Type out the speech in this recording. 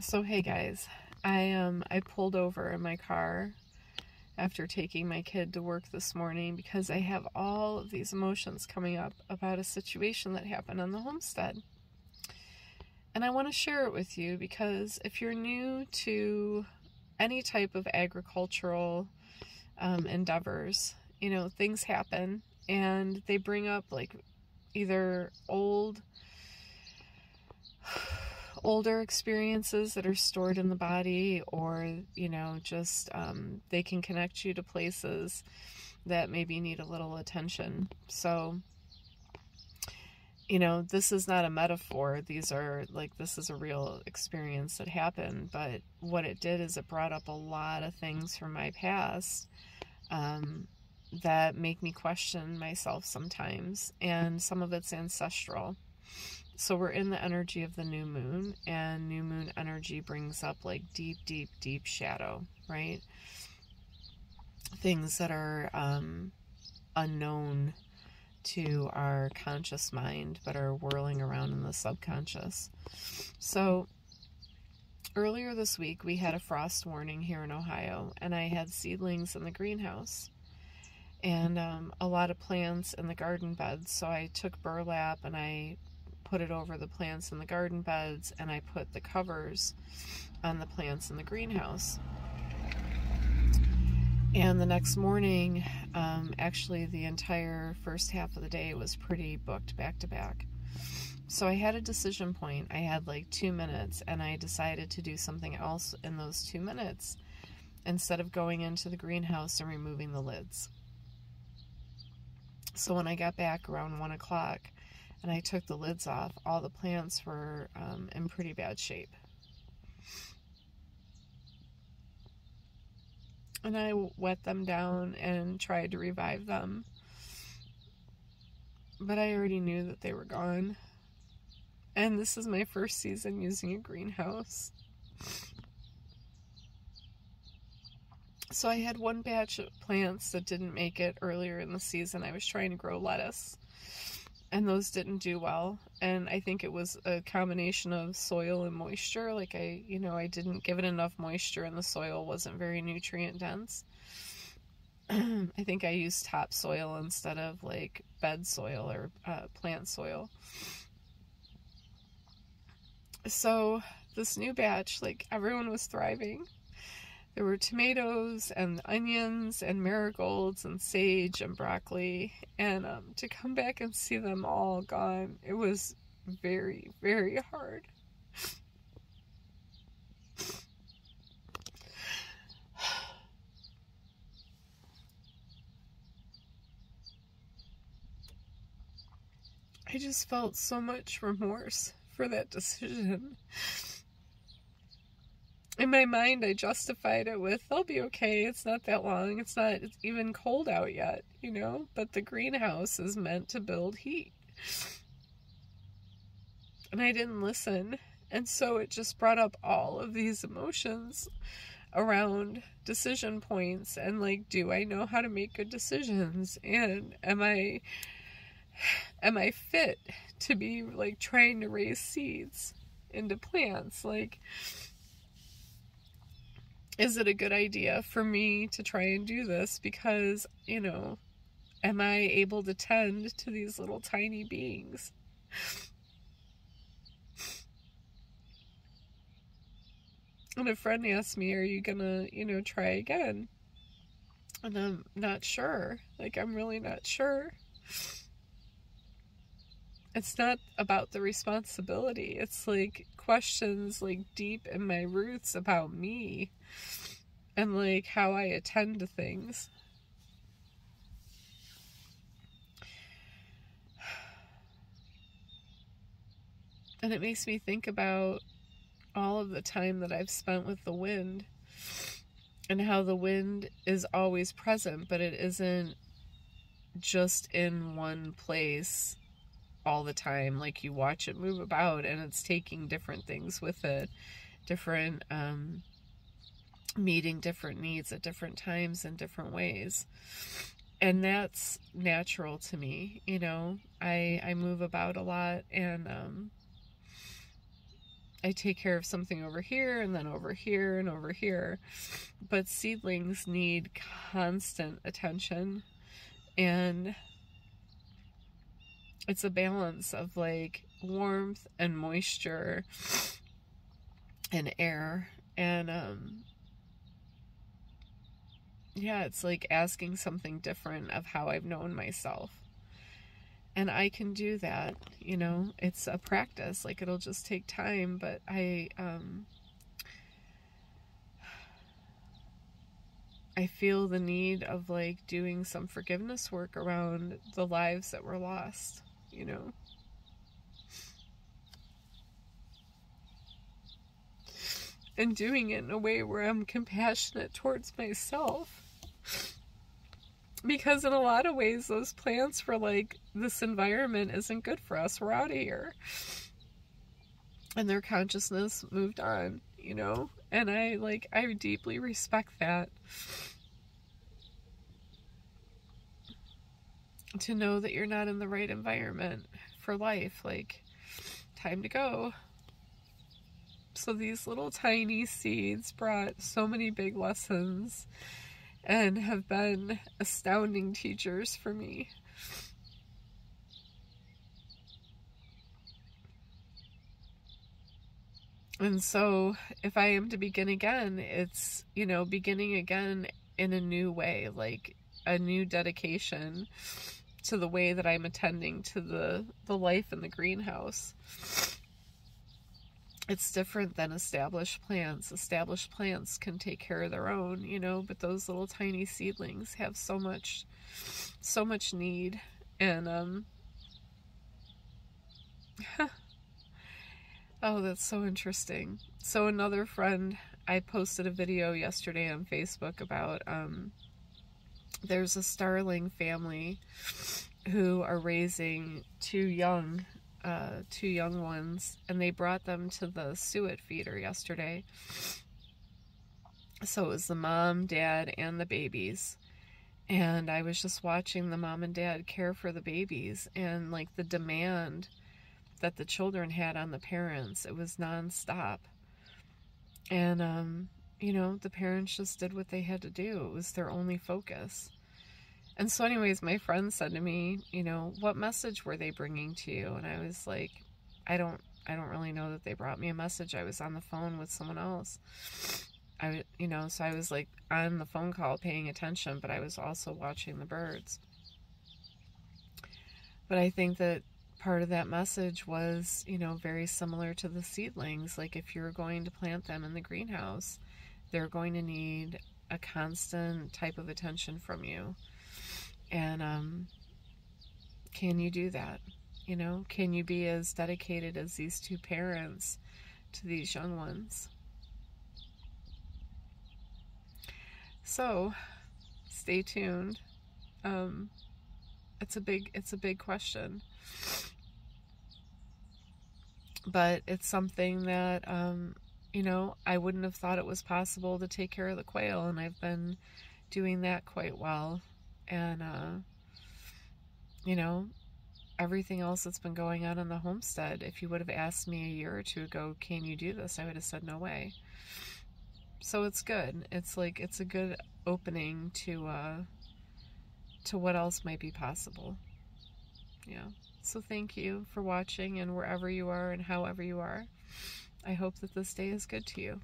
So hey guys, I pulled over in my car after taking my kid to work this morning because I have all of these emotions coming up about a situation that happened on the homestead. And I want to share it with you because if you're new to any type of agricultural endeavors, you know, things happen and they bring up like either older experiences that are stored in the body, or you know, just they can connect you to places that maybe need a little attention. So, you know, this is not a metaphor. This is a real experience that happened, but what it did is it brought up a lot of things from my past that make me question myself sometimes, and some of it's ancestral. So we're in the energy of the new moon, and new moon energy brings up like deep, deep, deep shadow, right? Things that are unknown to our conscious mind, but are whirling around in the subconscious. So earlier this week, we had a frost warning here in Ohio, and I had seedlings in the greenhouse and a lot of plants in the garden beds. So I took burlap and I put it over the plants in the garden beds, and I put the covers on the plants in the greenhouse. And the next morning, actually the entire first half of the day was pretty booked back to back. So I had a decision point. I had like 2 minutes, and I decided to do something else in those 2 minutes instead of going into the greenhouse and removing the lids. So when I got back around 1 o'clock, and I took the lids off, all the plants were in pretty bad shape. And I wet them down and tried to revive them. But I already knew that they were gone. And this is my first season using a greenhouse. So I had one batch of plants that didn't make it earlier in the season. I was trying to grow lettuce, and those didn't do well. And I think it was a combination of soil and moisture. Like I didn't give it enough moisture, and the soil wasn't very nutrient dense. I think I used topsoil instead of like bed soil or plant soil. So this new batch, like everyone was thriving. There were tomatoes and onions and marigolds and sage and broccoli, and to come back and see them all gone, it was very, very hard. I just felt so much remorse for that decision. In my mind, I justified it with, they'll be okay, it's not that long, it's even cold out yet, you know? But the greenhouse is meant to build heat. And I didn't listen. And so it just brought up all of these emotions around decision points, and like, do I know how to make good decisions? And am I fit to be like trying to raise seeds into plants? Like, is it a good idea for me to try and do this? Because, you know, am I able to tend to these little tiny beings? And a friend asked me, are you gonna, try again? And I'm not sure. Like, I'm really not sure. It's not about the responsibility. It's like questions like deep in my roots about me and like how I attend to things. And it makes me think about all of the time that I've spent with the wind, and how the wind is always present, but it isn't just in one place all the time. Like, you watch it move about, and it's taking different things with it, meeting different needs at different times in different ways. And that's natural to me, you know. I move about a lot, and I take care of something over here and then over here and over here. But seedlings need constant attention, and it's a balance of like warmth and moisture and air. And yeah, it's like asking something different of how I've known myself. And I can do that, you know, it's a practice, like it'll just take time, but I feel the need of like doing some forgiveness work around the lives that were lost, you know. And doing it in a way where I'm compassionate towards myself. Because in a lot of ways, those plants were like, this environment isn't good for us. We're out of here. And their consciousness moved on, you know? And I deeply respect that. To know that you're not in the right environment for life. Like, time to go. So these little tiny seeds brought so many big lessons and have been astounding teachers for me. And so if I am to begin again, it's, you know, beginning again in a new way, like a new dedication to the way that I'm attending to the life in the greenhouse. It's different than established plants. Established plants can take care of their own, you know, but those little tiny seedlings have so much need. And oh, that's so interesting. So another friend, I posted a video yesterday on Facebook about there's a starling family who are raising two young ones, and they brought them to the suet feeder yesterday. So it was the mom, dad, and the babies. And I was just watching the mom and dad care for the babies, and like the demand that the children had on the parents, it was nonstop. And you know, the parents just did what they had to do. It was their only focus. And so anyways, my friend said to me, you know, what message were they bringing to you? And I was like, I don't really know that they brought me a message. I was on the phone with someone else. You know, so I was like on the phone call paying attention, but I was also watching the birds. But I think that part of that message was, you know, very similar to the seedlings. Like if you're going to plant them in the greenhouse, they're going to need a constant type of attention from you. And can you do that? You know, can you be as dedicated as these two parents to these young ones? So stay tuned. It's a big question, but it's something that you know, I wouldn't have thought it was possible to take care of the quail, and I've been doing that quite well. And you know, everything else that's been going on in the homestead, if you would have asked me a year or two ago, can you do this, I would have said no way. So it's good. It's like, it's a good opening to what else might be possible. Yeah. So thank you for watching, and wherever you are and however you are, I hope that this day is good to you.